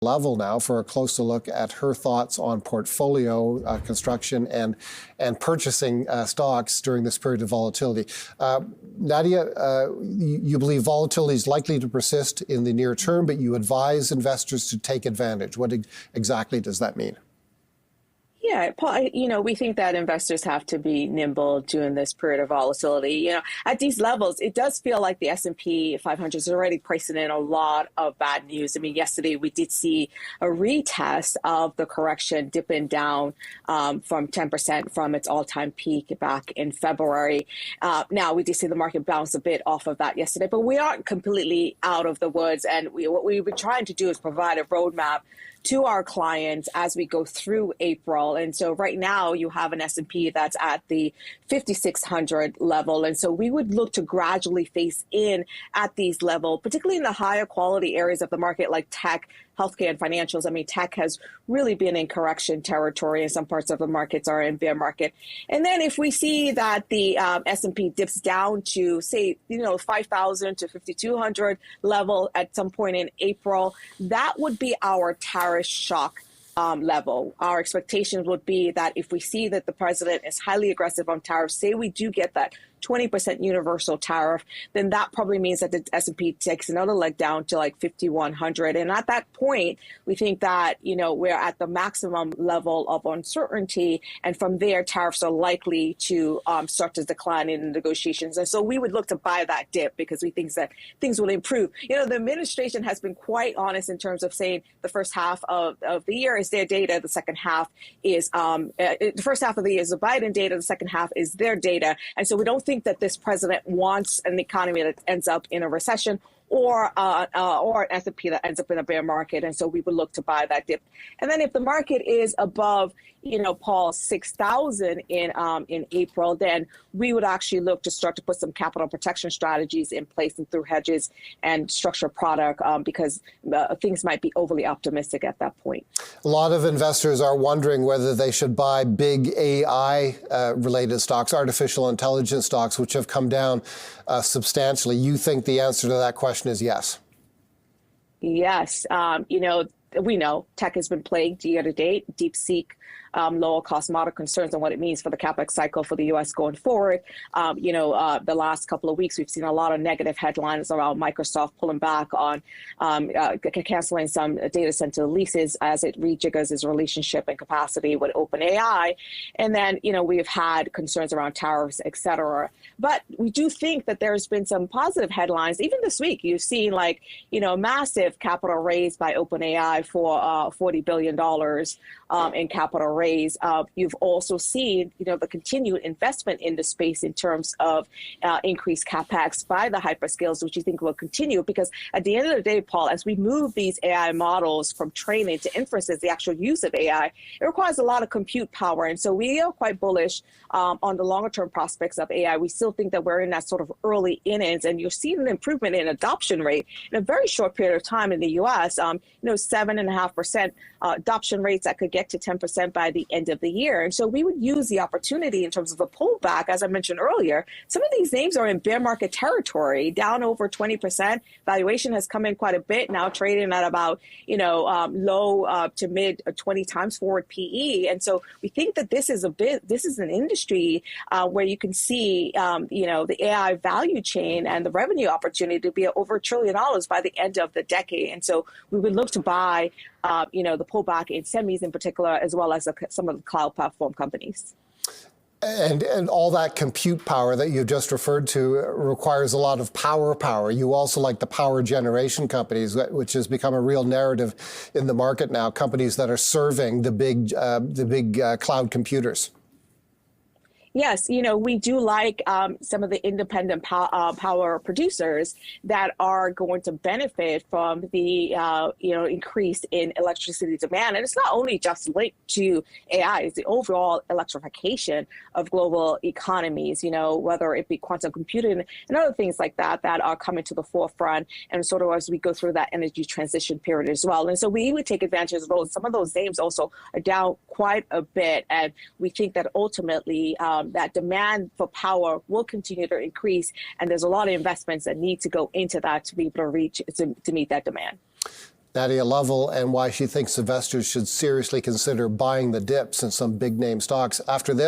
Lovell now for a closer look at her thoughts on portfolio construction and purchasing stocks during this period of volatility. Nadia, you believe volatility is likely to persist in the near term, but you advise investors to take advantage. What exactly does that mean? Yeah, Paul, we think that investors have to be nimble during this period of volatility. At these levels, it does feel like the S&P 500 is already pricing in a lot of bad news. I mean, yesterday we did see a retest of the correction dipping down from 10% from its all-time peak back in February. Now, we did see the market bounce a bit off of that yesterday, but we aren't completely out of the woods. And what we've been trying to do is provide a roadmap to our clients as we go through April. And so right now you have an S&P that's at the 5,600 level. And so we would look to gradually phase in at these levels, particularly in the higher quality areas of the market like tech, healthcare, and financials. I mean, tech has really been in correction territory, and some parts of the markets are in bear market. And then if we see that the S&P dips down to, say, 5,000 to 5,200 level at some point in April, that would be our tariff shock level. Our expectations would be that if we see that the president is highly aggressive on tariffs, say we do get that 20% universal tariff, then that probably means that the S&P takes another leg down to like 5,100. And at that point, we think that, we're at the maximum level of uncertainty. And from there, tariffs are likely to start to decline in the negotiations. And so we would look to buy that dip because we think that things will improve. The administration has been quite honest in terms of saying the first half of the year is their data. The second half is the first half of the year is the Biden data. The second half is their data. And so we don't think that this president wants an economy that ends up in a recession or an S&P that ends up in a bear market. And so we would look to buy that dip. And then if the market is above, Paul, 6,000 in April, then we would actually look to start to put some capital protection strategies in place and through hedges and structure product because things might be overly optimistic at that point. A lot of investors are wondering whether they should buy big AI related stocks, artificial intelligence stocks, which have come down substantially. You think the answer to that question is yes? Yes. We know tech has been plagued year to date. DeepSeek, lower cost model concerns on what it means for the capex cycle for the U.S. going forward. The last couple of weeks, we've seen a lot of negative headlines around Microsoft pulling back on canceling some data center leases as it rejiggers its relationship and capacity with OpenAI. And then, we've had concerns around tariffs, et cetera. But we do think that there's been some positive headlines. Even this week, you've seen massive capital raised by OpenAI for $40 billion in capital raise. You've also seen, the continued investment in the space in terms of increased capex by the hyperscalers, which you think will continue. Because at the end of the day, Paul, as we move these AI models from training to inferences, the actual use of AI, it requires a lot of compute power. And so we are quite bullish on the longer term prospects of AI. We still think that we're in that sort of early innings, and you're seeing an improvement in adoption rate in a very short period of time in the U.S. 7.5% adoption rates that could get to 10% by the end of the year. And so we would use the opportunity in terms of a pullback. As I mentioned earlier, some of these names are in bear market territory, down over 20%. Valuation has come in quite a bit, now trading at about, low to mid 20 times forward PE. And so we think that this is an industry where you can see, the AI value chain and the revenue opportunity to be over $1 trillion by the end of the decade. And so we would look to buy, the pullback in semis in particular, as well as some of the cloud platform companies. And all that compute power that you just referred to requires a lot of power. You also like the power generation companies, which has become a real narrative in the market now, companies that are serving the big cloud computers. Yes, we do like some of the independent power producers that are going to benefit from the increase in electricity demand. And it's not only just linked to AI, it's the overall electrification of global economies, whether it be quantum computing and other things like that are coming to the forefront, and sort of as we go through that energy transition period as well. And so we would take advantage of those. Some of those names also are down quite a bit, and we think that ultimately that demand for power will continue to increase, and there's a lot of investments that need to go into that to be able to meet that demand. Nadia Lovell, and why she thinks investors should seriously consider buying the dips in some big name stocks. After this.